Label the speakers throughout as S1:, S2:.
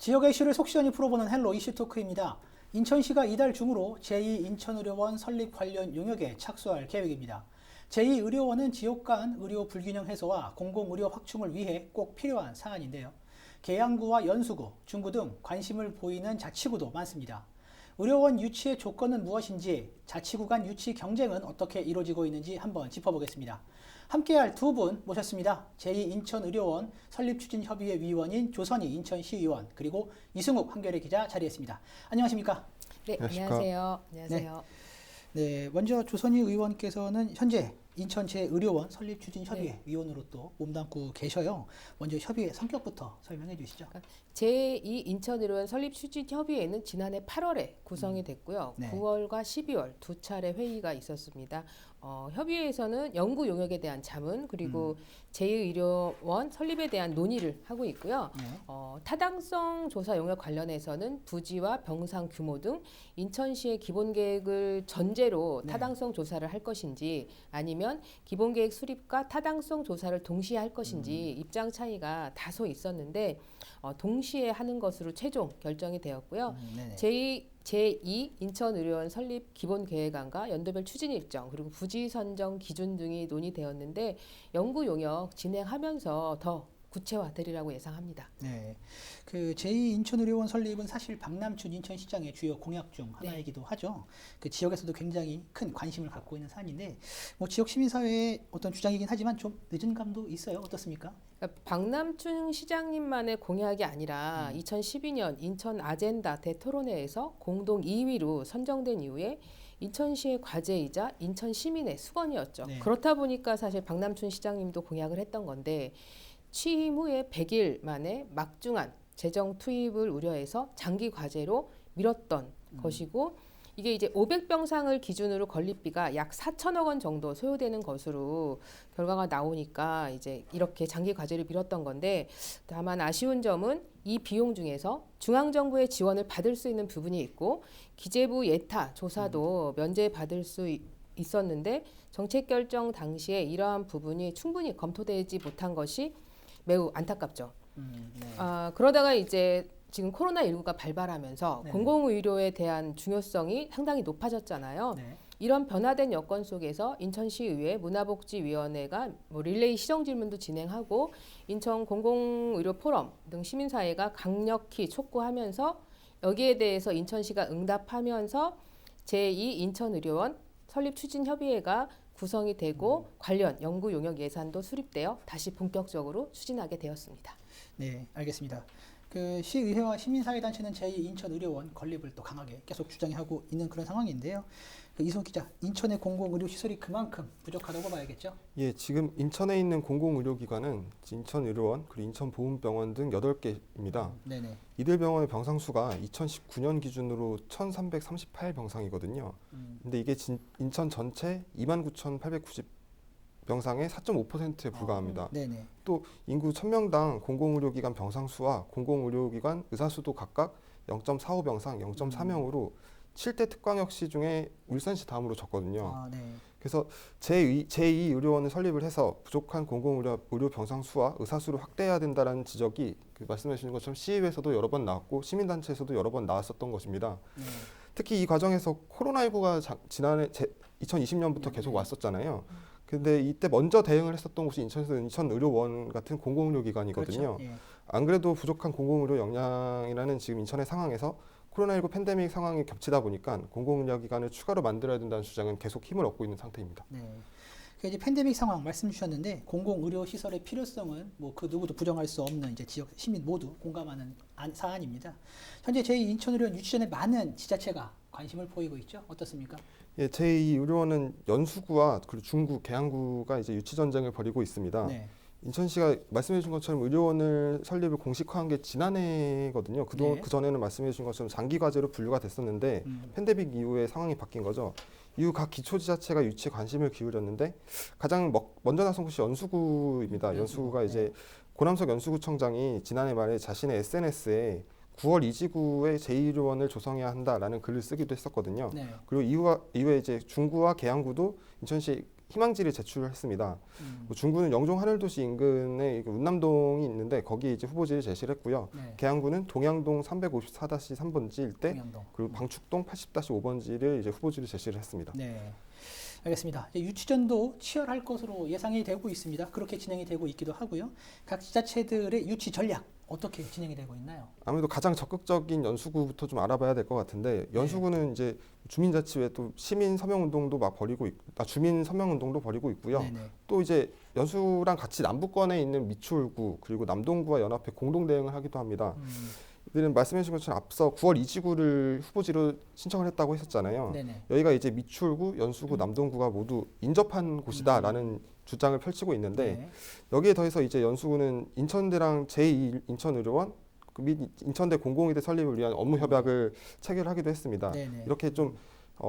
S1: 지역의 이슈를 속 시원히 풀어보는 헬로 이슈토크입니다. 인천시가 이달 중으로 제2인천의료원 설립 관련 용역에 착수할 계획입니다. 제2의료원은 지역 간 의료 불균형 해소와 공공의료 확충을 위해 꼭 필요한 사안인데요. 계양구와 연수구, 중구 등 관심을 보이는 자치구도 많습니다. 의료원 유치의 조건은 무엇인지, 자치구 간 유치 경쟁은 어떻게 이루어지고 있는지 한번 짚어보겠습니다. 함께할 두 분 모셨습니다. 제2인천의료원 설립추진협의회 위원인 조선희 인천시의원, 그리고 이승욱 한겨레 기자 자리했습니다. 안녕하십니까?
S2: 네, 안녕하세요. 안녕하세요.
S1: 네, 먼저 조선희 의원께서는 현재 인천제의료원 설립추진협의회 위원으로 또 몸담고 계셔요. 먼저 협의회 성격부터 설명해 주시죠.
S2: 제2인천의료원 설립추진협의회는 지난해 8월에 구성이 됐고요.
S1: 네.
S2: 9월과 12월 두 차례 회의가 있었습니다. 협의회에서는 연구 용역에 대한 자문, 그리고 제2의료원 설립에 대한 논의를 하고 있고요.
S1: 네.
S2: 타당성 조사 용역 관련해서는 부지와 병상 규모 등 인천시의 기본 계획을 전제로
S1: 네.
S2: 타당성 조사를 할 것인지, 아니면 기본 계획 수립과 타당성 조사를 동시에 할 것인지 입장 차이가 다소 있었는데 동시에 하는 것으로 최종 결정이 되었고요.
S1: 네네.
S2: 제2 인천의료원 설립 기본 계획안과 연도별 추진 일정, 그리고 부지 선정 기준 등이 논의되었는데 연구 용역 진행하면서 더 구체화되리라고 예상합니다.
S1: 네, 그 제2인천의료원 설립은 사실 박남춘 인천시장의 주요 공약 중 하나이기도 하죠. 그 지역에서도 굉장히 큰 관심을 갖고 있는 사안인데, 뭐 지역 시민사회의 어떤 주장이긴 하지만 좀 늦은 감도 있어요. 어떻습니까?
S2: 그러니까 박남춘 시장님만의 공약이 아니라 2012년 인천 아젠다 대토론회에서 공동 2위로 선정된 이후에 인천시의 과제이자 인천 시민의 수건이었죠.
S1: 네.
S2: 그렇다 보니까 사실 박남춘 시장님도 공약을 했던 건데, 취임 후에 100일 만에 막중한 재정 투입을 우려해서 장기 과제로 미뤘던 것이고, 이게 이제 500병상을 기준으로 건립비가 약 4천억 원 정도 소요되는 것으로 결과가 나오니까 이제 이렇게 장기 과제를 미뤘던 건데, 다만 아쉬운 점은 이 비용 중에서 중앙정부의 지원을 받을 수 있는 부분이 있고 기재부 예타 조사도 면제받을 수 있었는데 정책 결정 당시에 이러한 부분이 충분히 검토되지 못한 것이 매우 안타깝죠.
S1: 네.
S2: 그러다가 이제 지금 코로나19가 발발하면서
S1: 네네.
S2: 공공의료에 대한 중요성이 상당히 높아졌잖아요.
S1: 네.
S2: 이런 변화된 여건 속에서 인천시의회 문화복지위원회가 릴레이 시정질문도 진행하고 인천 공공의료 포럼 등 시민사회가 강력히 촉구하면서 여기에 대해서 인천시가 응답하면서 제2인천의료원 설립추진협의회가 구성이 되고 관련 연구 용역 예산도 수립되어 다시 본격적으로 추진하게 되었습니다.
S1: 네, 알겠습니다. 그 시의회와 시민사회단체는 제2인천의료원 건립을 또 강하게 계속 주장하고 있는 그런 상황인데요. 그 이승욱 기자, 인천의 공공의료시설이 그만큼 부족하다고 봐야겠죠?
S3: 예, 지금 인천에 있는 공공의료기관은 인천의료원, 그리고 인천보훈병원 등 8개입니다.
S1: 네네.
S3: 이들 병원의 병상 수가 2019년 기준으로 1,338병상이거든요. 근데 이게 인천 전체 29,890 병상의 4.5%에 불과합니다.
S1: 네네.
S3: 또 인구 1,000명당 공공의료기관 병상 수와 공공의료기관 의사 수도 각각 0.45병상, 0.4명으로 7대 특광역시 중에 울산시 다음으로 적거든요.
S1: 네.
S3: 그래서 제2의료원을 설립을 해서 부족한 공공의료 병상 수와 의사 수를 확대해야 된다는 지적이 말씀해 주신 것처럼 시의회에서도 여러 번 나왔고 시민단체에서도 여러 번 나왔었던 것입니다. 특히 이 과정에서 코로나19가 지난해 2020년부터 계속 왔었잖아요. 근데 이때 먼저 대응을 했었던 곳이 인천에서 인천의료원 같은 공공의료기관이거든요.
S1: 그렇죠. 예.
S3: 안 그래도 부족한 공공의료 역량이라는 지금 인천의 상황에서 코로나19 팬데믹 상황이 겹치다 보니까 공공의료기관을 추가로 만들어야 된다는 주장은 계속 힘을 얻고 있는 상태입니다.
S1: 네. 그 이제 팬데믹 상황 말씀 주셨는데, 공공의료 시설의 필요성은 뭐 그 누구도 부정할 수 없는 이제 지역 시민 모두 공감하는 사안입니다. 현재 제2인천의료원 유치 전에 많은 지자체가 관심을 보이고 있죠. 어떻습니까?
S3: 예, 제2의료원은 연수구와 그리고 중구, 계양구가 이제 유치 전쟁을 벌이고 있습니다.
S1: 네.
S3: 인천시가 말씀해 주신 것처럼 의료원을 설립을 공식화한 게 지난해거든요.
S1: 네.
S3: 그 전에는 말씀해 주신 것처럼 장기 과제로 분류가 됐었는데 팬데믹 이후에 상황이 바뀐 거죠. 이후 각 기초지자체가 유치에 관심을 기울였는데 가장 먼저 나선 곳이 연수구입니다. 연수구가 이제 고남석 연수구청장이 지난해 말에 자신의 SNS에 9월 이지구에 제2의료원을 조성해야 한다라는 글을 쓰기도 했었거든요.
S1: 네.
S3: 그리고 이후에 이제 중구와 계양구도 인천시 희망지를 제출했습니다.
S1: 음.
S3: 중구는 영종 하늘도시 인근에 운남동이 있는데 거기에 이제 후보지를 제시를 했고요.
S1: 네.
S3: 계양구는 동양동 354-3번지 일대
S1: 동양동.
S3: 그리고 방축동 80-5번지를 이제 후보지를 제시를 했습니다.
S1: 네. 알겠습니다. 이제 유치전도 치열할 것으로 예상이 되고 있습니다. 그렇게 진행이 되고 있기도 하고요. 각 지자체들의 유치 전략 어떻게 진행이 되고 있나요?
S3: 아무래도 가장 적극적인 연수구부터 좀 알아봐야 될 것 같은데 연수구는 이제 주민자치회 또 시민 서명운동도 막 벌이고 주민 서명운동도 벌이고 있고요.
S1: 네네.
S3: 또 이제 연수랑 같이 남부권에 있는 미추홀구 그리고 남동구와 연합해 공동 대응을 하기도 합니다. 이들은 말씀해 주신 것처럼 앞서 9월 이지구를 후보지로 신청을 했다고 했었잖아요.
S1: 네네.
S3: 여기가 이제 미추홀구, 연수구, 남동구가 모두 인접한 곳이다라는 주장을 펼치고 있는데
S1: 네.
S3: 여기에 더해서 이제 연수구는 인천대랑 제2인천의료원 및 인천대 공공의대 설립을 위한 업무 협약을 체결하기도 했습니다.
S1: 네네.
S3: 이렇게 좀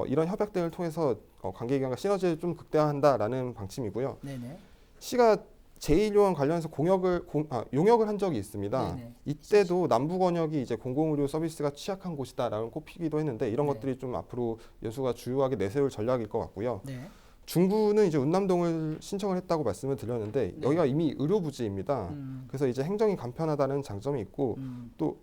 S3: 이런 협약 등을 통해서 관계기관과 시너지를 좀 극대화한다라는 방침이고요.
S1: 네네.
S3: 시가 제1요원 관련해서 용역을 한 적이 있습니다.
S1: 네네.
S3: 이때도 남부 권역이 이제 공공의료 서비스가 취약한 곳이다라고 꼽히기도 했는데 이런
S1: 네.
S3: 것들이 좀 앞으로 연수가 주요하게 내세울 전략일 것 같고요.
S1: 네.
S3: 중구는 이제 운남동을 신청을 했다고 말씀을 드렸는데
S1: 네.
S3: 여기가 이미 의료부지입니다. 그래서 이제 행정이 간편하다는 장점이 있고 또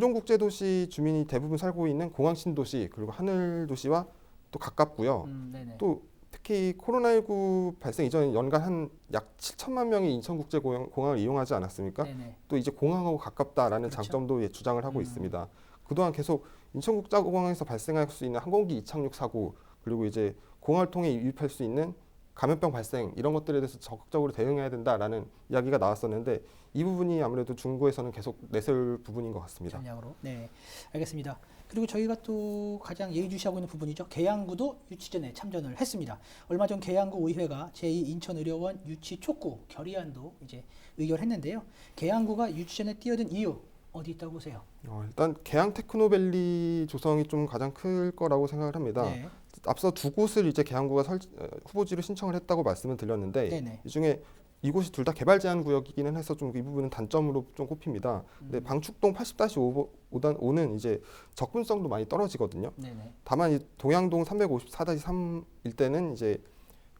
S3: 영종국제도시 주민이 대부분 살고 있는 공항신도시 그리고 하늘도시와 또 가깝고요.
S1: 네네.
S3: 또 특히 코로나19 발생 이전 연간 한 약 7천만 명이 인천국제공항을 이용하지 않았습니까?
S1: 네네.
S3: 또 이제 공항하고 가깝다라는
S1: 그렇죠.
S3: 장점도 예, 주장을 하고 있습니다. 그동안 계속 인천국제공항에서 발생할 수 있는 항공기 이착륙 사고 그리고 이제 공항을 통해 유입할 수 있는 감염병 발생 이런 것들에 대해서 적극적으로 대응해야 된다라는 이야기가 나왔었는데 이 부분이 아무래도 중구에서는 계속 내세울 부분인 것 같습니다.
S1: 전략으로. 네. 알겠습니다. 그리고 저희가 또 가장 예의주시하고 있는 부분이죠. 계양구도 유치전에 참전을 했습니다. 얼마 전 계양구 의회가 제2인천의료원 유치 촉구 결의안도 이제 의결했는데요. 계양구가 유치전에 뛰어든 이유 어디 있다고 보세요?
S3: 일단 계양 테크노밸리 조성이 좀 가장 클 거라고 생각을 합니다.
S1: 네.
S3: 앞서 두 곳을 이제 계양구가 후보지로 신청을 했다고 말씀을 드렸는데
S1: 네네.
S3: 이 중에 이곳이 둘 다 개발 제한 구역이기는 해서 좀 이 부분은 단점으로 좀 꼽힙니다. 근데 방축동 80-5는 이제 접근성도 많이 떨어지거든요.
S1: 네네.
S3: 다만 이 동양동 354-3 일대는 이제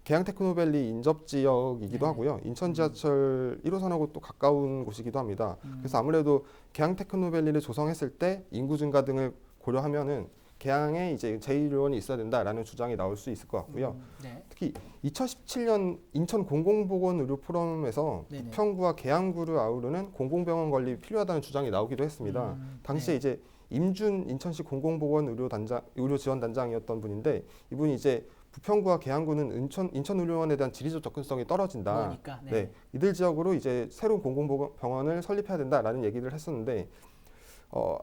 S3: 계양 테크노밸리 인접 지역이기도
S1: 네.
S3: 하고요. 인천 지하철 1호선하고 또 가까운 곳이기도 합니다. 그래서 아무래도 계양 테크노밸리를 조성했을 때 인구 증가 등을 고려하면은 계양에 이제 제1의료원이 있어야 된다라는 주장이 나올 수 있을 것 같고요.
S1: 네.
S3: 특히 2017년 인천 공공보건의료 포럼에서
S1: 네네.
S3: 부평구와 계양구를 아우르는 공공병원 건립이 필요하다는 주장이 나오기도 했습니다. 당시에
S1: 네.
S3: 이제 임준 인천시 공공보건의료 지원단장이었던 분인데 이분이 이제 부평구와 계양구는 인천의료원에 대한 지리적 접근성이 떨어진다.
S1: 그러니까. 네.
S3: 네, 이들 지역으로 이제 새로운 공공병원을 설립해야 된다라는 얘기를 했었는데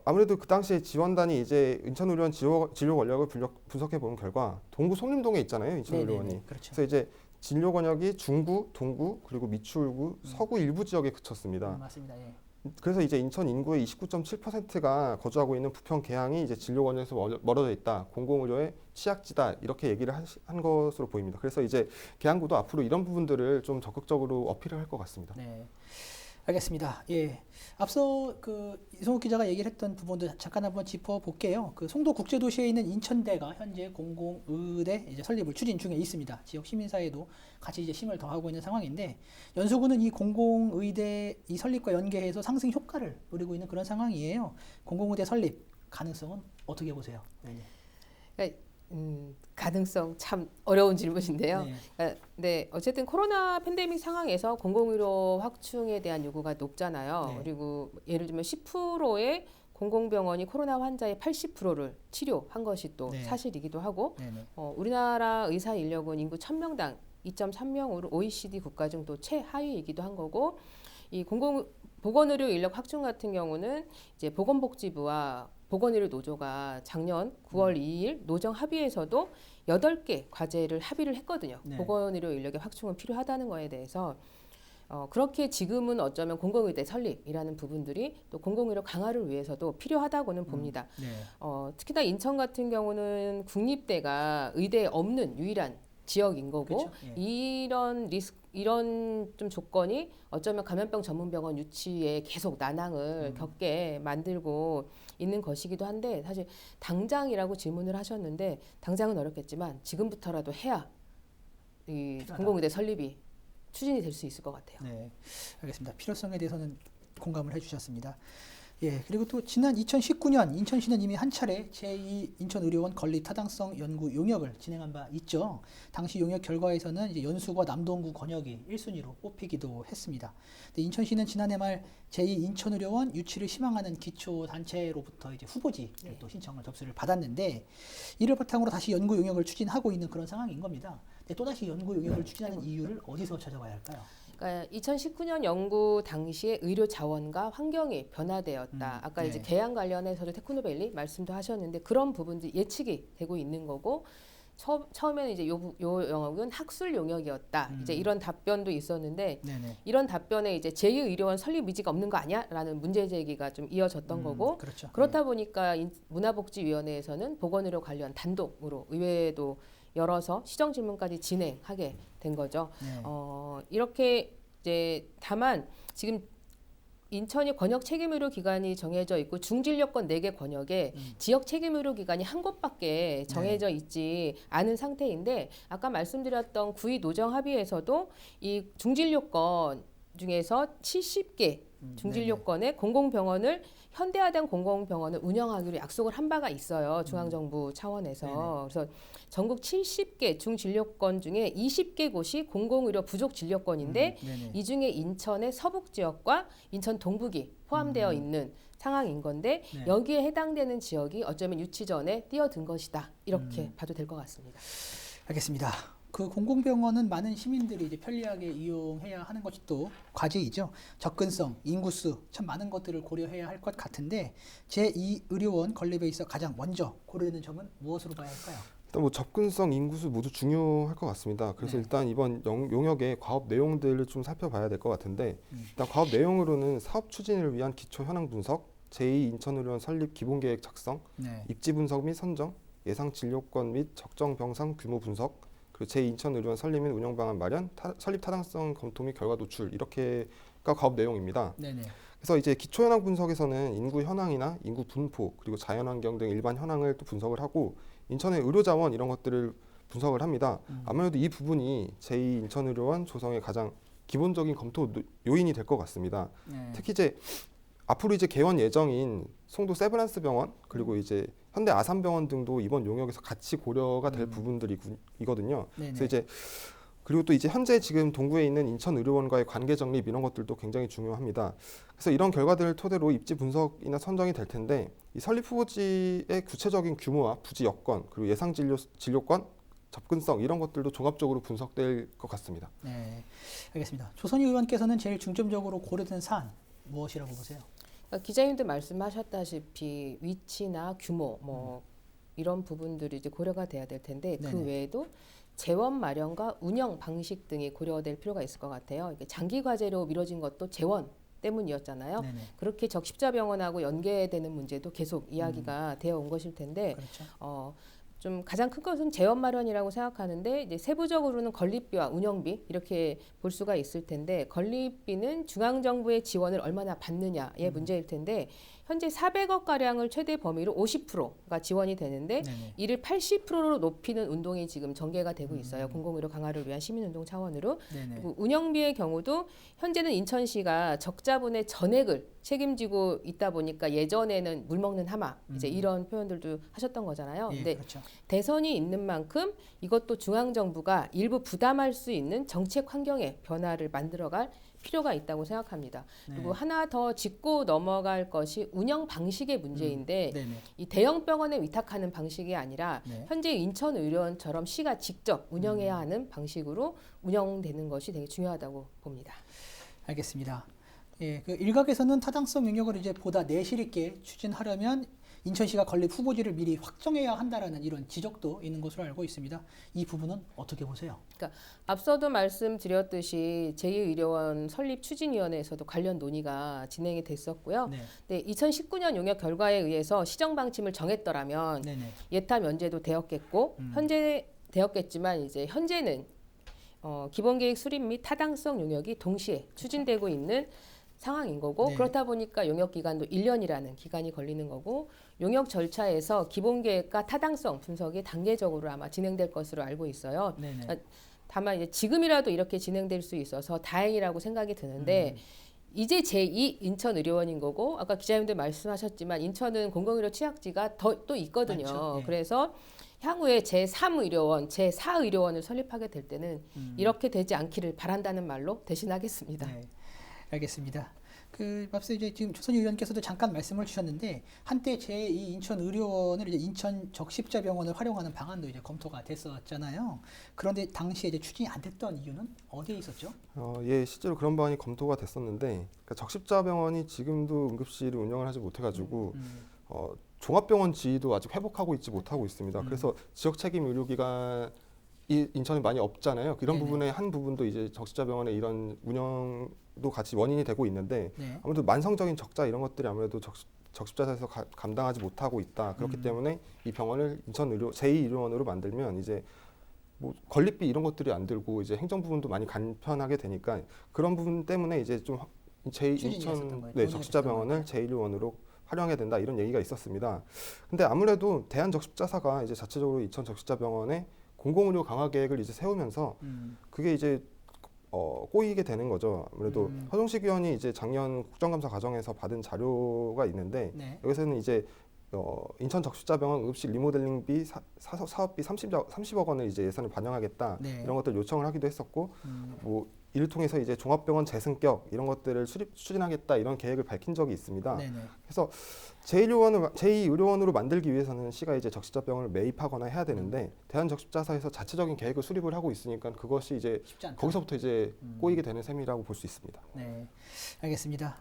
S3: 아무래도 그 당시에 지원단이 이제 인천의료원 진료 권력을 분석해 본 결과 동구 송림동에 있잖아요, 인천의료원이.
S1: 네네네. 그렇죠.
S3: 그래서 이제 진료 권역이 중구, 동구, 그리고 미추홀구, 서구 일부 지역에 그쳤습니다.
S1: 맞습니다. 예.
S3: 그래서 이제 인천 인구의 29.7%가 거주하고 있는 부평 계양이 이제 진료 권역에서 멀어져 있다, 공공의료의 취약지다 이렇게 얘기를 한 것으로 보입니다. 그래서 이제 계양구도 앞으로 이런 부분들을 좀 적극적으로 어필을 할 것 같습니다.
S1: 네. 알겠습니다. 예. 앞서 그 이성욱 기자가 얘기를 했던 부분도 잠깐 한번 짚어볼게요. 그 송도 국제도시에 있는 인천대가 현재 공공의대 이제 설립을 추진 중에 있습니다. 지역 시민사회도 같이 이제 힘을 더하고 있는 상황인데 연수구는 이 공공의대 이 설립과 연계해서 상승 효과를 노리고 있는 그런 상황이에요. 공공의대 설립 가능성은 어떻게 보세요?
S2: 그러니까, 가능성 참 어려운 질문인데요.
S1: 네.
S2: 네, 어쨌든 코로나 팬데믹 상황에서 공공의료 확충에 대한 요구가 높잖아요.
S1: 네.
S2: 그리고 예를 들면 10%의 공공병원이 코로나 환자의 80%를 치료한 것이 또
S1: 네.
S2: 사실이기도 하고
S1: 네네.
S2: 우리나라 의사 인력은 인구 1000명당 2.3명으로 OECD 국가 중 또 최하위이기도 한 거고 이 보건의료 인력 확충 같은 경우는 이제 보건복지부와 보건의료 노조가 작년 9월 2일 노정 합의에서도 8개 과제를 합의를 했거든요.
S1: 네.
S2: 보건의료 인력의 확충은 필요하다는 거에 대해서 그렇게 지금은 어쩌면 공공의대 설립이라는 부분들이 또 공공의료 강화를 위해서도 필요하다고는 봅니다.
S1: 네.
S2: 특히나 인천 같은 경우는 국립대가 의대에 없는 유일한 지역인 거고
S1: 그렇죠. 예.
S2: 이런 좀 조건이 어쩌면 감염병 전문병원 유치에 계속 난항을 겪게 만들고 있는 것이기도 한데 사실 당장이라고 질문을 하셨는데 당장은 어렵겠지만 지금부터라도 해야 이
S1: 필요하다.
S2: 공공의대 설립이 추진이 될 수 있을 것 같아요.
S1: 네, 알겠습니다. 필요성에 대해서는 공감을 해주셨습니다. 예, 그리고 또 지난 2019년 인천시는 이미 한 차례 제2인천의료원 건립 타당성 연구 용역을 진행한 바 있죠. 당시 용역 결과에서는 이제 연수과 남동구 권역이 1순위로 뽑히기도 했습니다. 근데 인천시는 지난해 말 제2인천의료원 유치를 희망하는 기초단체로부터 이제 후보지 또 신청을 접수를 받았는데 이를 바탕으로 다시 연구 용역을 추진하고 있는 그런 상황인 겁니다. 근데 또다시 연구 용역을 추진하는 이유를 어디서 찾아봐야 할까요?
S2: 그러니까 2019년 연구 당시에 의료 자원과 환경이 변화되었다. 아까
S1: 네.
S2: 이제 개양 관련해서도 테크노밸리 말씀도 하셨는데 그런 부분들이 예측이 되고 있는 거고 처음에는 이제 요 영역은 학술 용역이었다. 이제 이런 답변도 있었는데
S1: 네네.
S2: 이런 답변에 이제 제2의료원 설립 의지가 없는 거 아니야?라는 문제 제기가 좀 이어졌던 거고
S1: 그렇죠.
S2: 그렇다 보니까 문화복지위원회에서는 보건의료 관련 단독으로 의회도 열어서 시정 질문까지 진행하게 된 거죠.
S1: 네.
S2: 이렇게 이제 다만 지금 인천이 권역 책임의료 기관이 정해져 있고 중진료권 4개 권역에 지역 책임의료 기관이 한 곳밖에 정해져 있지 않은 상태인데 아까 말씀드렸던 구의 노정 합의에서도 이 중진료권 중에서 70개 중진료권의 공공병원을 현대화된 공공병원을 운영하기로 약속을 한 바가 있어요. 중앙정부 차원에서. 그래서 전국 70개 중진료권 중에 20개 곳이 공공의료 부족 진료권인데 이 중에 인천의 서북 지역과 인천 동북이 포함되어 있는 상황인 건데
S1: 네.
S2: 여기에 해당되는 지역이 어쩌면 유치 전에 뛰어든 것이다. 이렇게 봐도 될 것 같습니다.
S1: 알겠습니다. 그 공공병원은 많은 시민들이 이제 편리하게 이용해야 하는 것이 또 과제이죠. 접근성, 인구수 참 많은 것들을 고려해야 할 것 같은데 제2의료원 건립에 있어 가장 먼저 고려되는 점은 무엇으로 봐야 할까요?
S3: 일단 뭐 접근성, 인구수 모두 중요할 것 같습니다. 그래서
S1: 네.
S3: 일단 이번 용역의 과업 내용들을 좀 살펴봐야 될 것 같은데 일단 과업 내용으로는 사업 추진을 위한 기초 현황 분석, 제2인천의료원 설립 기본계획 작성,
S1: 네.
S3: 입지 분석 및 선정, 예상 진료권 및 적정 병상 규모 분석, 그리고 제2인천의료원 설립 및 운영 방안 마련, 설립 타당성 검토 및 결과 노출 이렇게가 과업 내용입니다.
S1: 네네.
S3: 그래서 이제 기초 현황 분석에서는 인구 현황이나 인구 분포 그리고 자연환경 등 일반 현황을 또 분석을 하고 인천의 의료 자원 이런 것들을 분석을 합니다. 아무래도 이 부분이 제2인천의료원 조성의 가장 기본적인 검토 요인이 될 것 같습니다.
S1: 네.
S3: 특히 이제 앞으로 이제 개원 예정인 송도 세브란스 병원 그리고 이제 현대 아산병원 등도 이번 용역에서 같이 고려가 될 부분들이거든요.
S1: 네네.
S3: 그래서 이제 그리고 또 이제 현재 지금 동구에 있는 인천의료원과의 관계 정립 이런 것들도 굉장히 중요합니다. 그래서 이런 결과들을 토대로 입지 분석이나 선정이 될 텐데 이 설립 후보지의 구체적인 규모와 부지 여건 그리고 예상 진료권 접근성 이런 것들도 종합적으로 분석될 것 같습니다.
S1: 네. 알겠습니다. 조선희 의원께서는 제일 중점적으로 고려된 사안 무엇이라고 보세요?
S2: 그러니까 기자님도 말씀하셨다시피 위치나 규모 뭐 이런 부분들이 이제 고려가 돼야 될 텐데 그
S1: 네네.
S2: 외에도 재원 마련과 운영 방식 등이 고려될 필요가 있을 것 같아요. 이게 장기 과제로 미뤄진 것도 재원 때문이었잖아요.
S1: 네네.
S2: 그렇게 적십자병원하고 연계되는 문제도 계속 이야기가 되어 온 것일 텐데
S1: 그렇죠.
S2: 좀 가장 큰 것은 재원 마련이라고 생각하는데 이제 세부적으로는 건립비와 운영비 이렇게 볼 수가 있을 텐데 건립비는 중앙정부의 지원을 얼마나 받느냐의 문제일 텐데 현재 400억 가량을 최대 범위로 50%가 지원이 되는데
S1: 네네.
S2: 이를 80%로 높이는 운동이 지금 전개가 되고 있어요. 공공의료 강화를 위한 시민운동 차원으로.
S1: 네네.
S2: 그리고 운영비의 경우도 현재는 인천시가 적자분의 전액을 책임지고 있다 보니까 예전에는 물먹는 하마 이제 이런 표현들도 하셨던 거잖아요.
S1: 예,
S2: 근데
S1: 그렇죠.
S2: 대선이 있는 만큼 이것도 중앙정부가 일부 부담할 수 있는 정책 환경의 변화를 만들어갈 필요가 있다고 생각합니다.
S1: 네.
S2: 그리고 하나 더 짚고 넘어갈 것이 운영 방식의 문제인데
S1: 네네.
S2: 이 대형 병원에 위탁하는 방식이 아니라
S1: 네.
S2: 현재 인천의료원처럼 시가 직접 운영해야 하는 방식으로 운영되는 것이 되게 중요하다고 봅니다.
S1: 알겠습니다. 예, 그 일각에서는 타당성 영역을 이제 보다 내실 있게 추진하려면 인천시가 건립 후보지를 미리 확정해야 한다라는 이런 지적도 있는 것으로 알고 있습니다. 이 부분은 어떻게 보세요?
S2: 그러니까 앞서도 말씀드렸듯이 제2의료원 설립 추진위원회에서도 관련 논의가 진행이 됐었고요.
S1: 네.
S2: 네, 2019년 용역 결과에 의해서 시정 방침을 정했더라면
S1: 네네.
S2: 예타 면제도 되었겠고 현재 되었겠지만 이제 현재는 기본계획 수립 및 타당성 용역이 동시에 추진되고 있는 상황인 거고
S1: 네.
S2: 그렇다 보니까 용역 기간도 1년이라는 기간이 걸리는 거고 용역 절차에서 기본계획과 타당성 분석이 단계적으로 아마 진행될 것으로 알고 있어요.
S1: 네네.
S2: 그러니까 다만 이제 지금이라도 이렇게 진행될 수 있어서 다행이라고 생각이 드는데 이제 제2 인천의료원인 거고 아까 기자님들 말씀하셨지만 인천은 공공의료 취약지가 또 있거든요.
S1: 많죠. 예.
S2: 그래서 향후에 제3의료원, 제4의료원을 설립하게 될 때는 이렇게 되지 않기를 바란다는 말로 대신하겠습니다.
S1: 네, 알겠습니다. 앞서 이제 지금 조선희 의원께서도 잠깐 말씀을 주셨는데 한때 제2 인천의료원을 이제 인천 적십자병원을 활용하는 방안도 이제 검토가 됐었잖아요. 그런데 당시에 이제 추진이 안 됐던 이유는 어디에 있었죠?
S3: 예, 실제로 그런 방안이 검토가 됐었는데 그러니까 적십자병원이 지금도 응급실을 운영을 하지 못해가지고 종합병원 지위도 아직 회복하고 있지 못하고 있습니다. 그래서 지역 책임 의료기관이 인천에 많이 없잖아요. 이런
S1: 네네.
S3: 부분의 한 부분도 이제 적십자병원의 이런 운영도 같이 원인이 되고 있는데
S1: 네.
S3: 아무래도 만성적인 적자 이런 것들이 아무래도 적십자사에서 감당하지 못하고 있다. 그렇기 때문에 이 병원을 제2의료원으로 만들면 이제 뭐 건립비 이런 것들이 안 들고 이제 행정 부분도 많이 간편하게 되니까 그런 부분 때문에 이제 좀
S1: 추진이 됐었던
S3: 인천
S1: 거예요.
S3: 네,
S1: 논의가
S3: 적십자병원을
S1: 됐던
S3: 제1의료원으로 활용해야 된다 이런 얘기가 있었습니다. 근데 아무래도 대한적십자사가 이제 자체적으로 인천 적십자병원에 공공의료 강화 계획을 이제 세우면서 그게 이제 꼬이게 되는 거죠. 아무래도 허정식 의원이 이제 작년 국정감사 과정에서 받은 자료가 있는데
S1: 네.
S3: 여기서는 이제 인천 적십자병원 응급실 리모델링비 사업비 30억 원을 이제 예산을 반영하겠다
S1: 네.
S3: 이런 것들 요청을 하기도 했었고 뭐 이를 통해서 이제 종합병원 재승격 이런 것들을 추진하겠다 이런 계획을 밝힌 적이 있습니다.
S1: 네네.
S3: 그래서 제2의료원으로 만들기 위해서는 시가 이제 적십자병원을 매입하거나 해야 되는데 대한적십자사에서 자체적인 계획을 수립을 하고 있으니까 그것이 이제
S1: 쉽지 않다.
S3: 거기서부터 이제 꼬이게 되는 셈이라고 볼 수 있습니다.
S1: 네, 알겠습니다.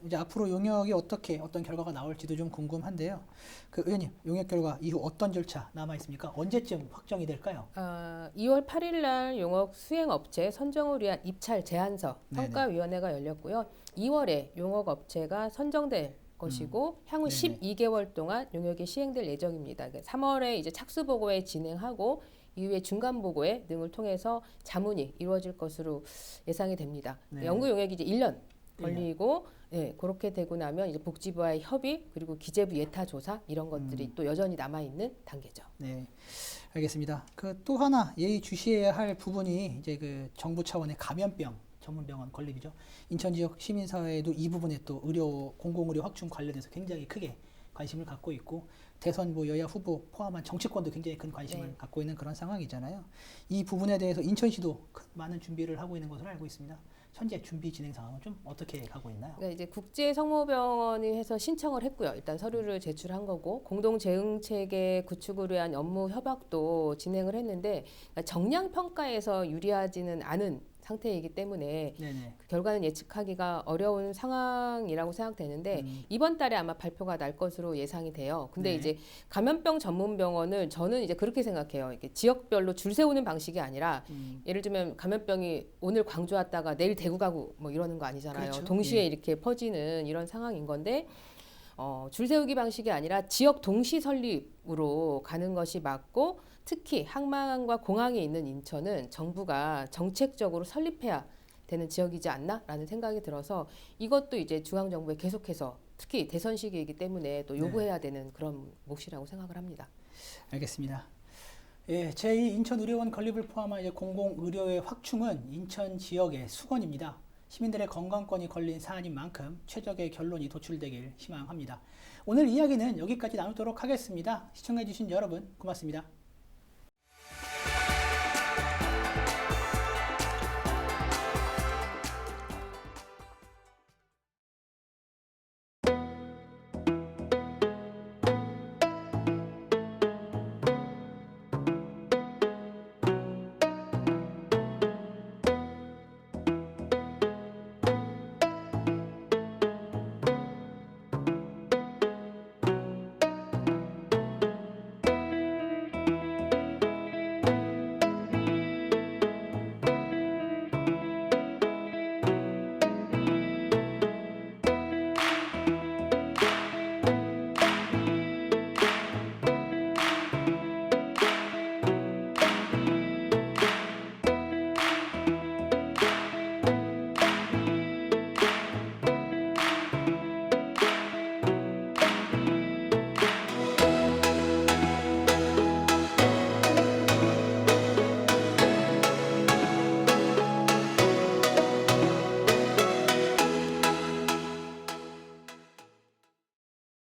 S1: 이제 앞으로 용역이 어떤 결과가 나올지도 좀 궁금한데요. 의원님, 용역 결과 이후 어떤 절차 남아 있습니까? 언제쯤 확정이 될까요?
S2: 2월 8일 날 용역 수행업체 선정을 위한 입찰 제안서
S1: 네네.
S2: 평가위원회가 열렸고요. 2월에 용역업체가 선정될 것이고 향후
S1: 네네.
S2: 12개월 동안 용역이 시행될 예정입니다. 3월에 이제 착수 보고회 진행하고 이후에 중간 보고회 등을 통해서 자문이 이루어질 것으로 예상이 됩니다.
S1: 네.
S2: 연구 용역이 이제 1년 걸리고 예, 그렇게 되고 나면 이제 복지부와의 협의 그리고 기재부 예타 조사 이런 것들이 또 여전히 남아 있는 단계죠.
S1: 네, 알겠습니다. 또 하나 예의 주시해야 할 부분이 이제 정부 차원의 감염병 전문병원 건립이죠. 인천 지역 시민사회도 이 부분에 또 공공의료 확충 관련해서 굉장히 크게 관심을 갖고 있고 대선 여야 후보 포함한 정치권도 굉장히 큰 관심을 갖고 있는 그런 상황이잖아요. 이 부분에 대해서 인천시도 많은 준비를 하고 있는 것으로 알고 있습니다. 현재 준비 진행 상황은 좀 어떻게 가고 있나요?
S2: 그러니까 이제 국제성모병원이 해서 신청을 했고요. 일단 서류를 제출한 거고 공동 재응 체계 구축을 위한 업무 협약도 진행을 했는데 그러니까 정량 평가에서 유리하지는 않은 상태이기 때문에
S1: 네네.
S2: 결과는 예측하기가 어려운 상황이라고 생각되는데 이번 달에 아마 발표가 날 것으로 예상이 돼요. 근데
S1: 네.
S2: 이제 감염병 전문병원을 저는 이제 그렇게 생각해요. 이게 지역별로 줄 세우는 방식이 아니라 예를 들면 감염병이 오늘 광주 왔다가 내일 대구 가고 뭐 이러는 거 아니잖아요.
S1: 그렇죠.
S2: 동시에
S1: 예.
S2: 이렇게 퍼지는 이런 상황인 건데 줄 세우기 방식이 아니라 지역 동시 설립으로 가는 것이 맞고 특히 항만과 공항이 있는 인천은 정부가 정책적으로 설립해야 되는 지역이지 않나라는 생각이 들어서 이것도 이제 중앙정부에 계속해서 특히 대선 시기이기 때문에 또 요구해야 되는 그런 몫이라고 생각을 합니다.
S1: 알겠습니다. 예, 제2 인천의료원 건립을 포함한 이제 공공의료의 확충은 인천 지역의 수건입니다. 시민들의 건강권이 걸린 사안인 만큼 최적의 결론이 도출되길 희망합니다. 오늘 이야기는 여기까지 나누도록 하겠습니다. 시청해주신 여러분 고맙습니다.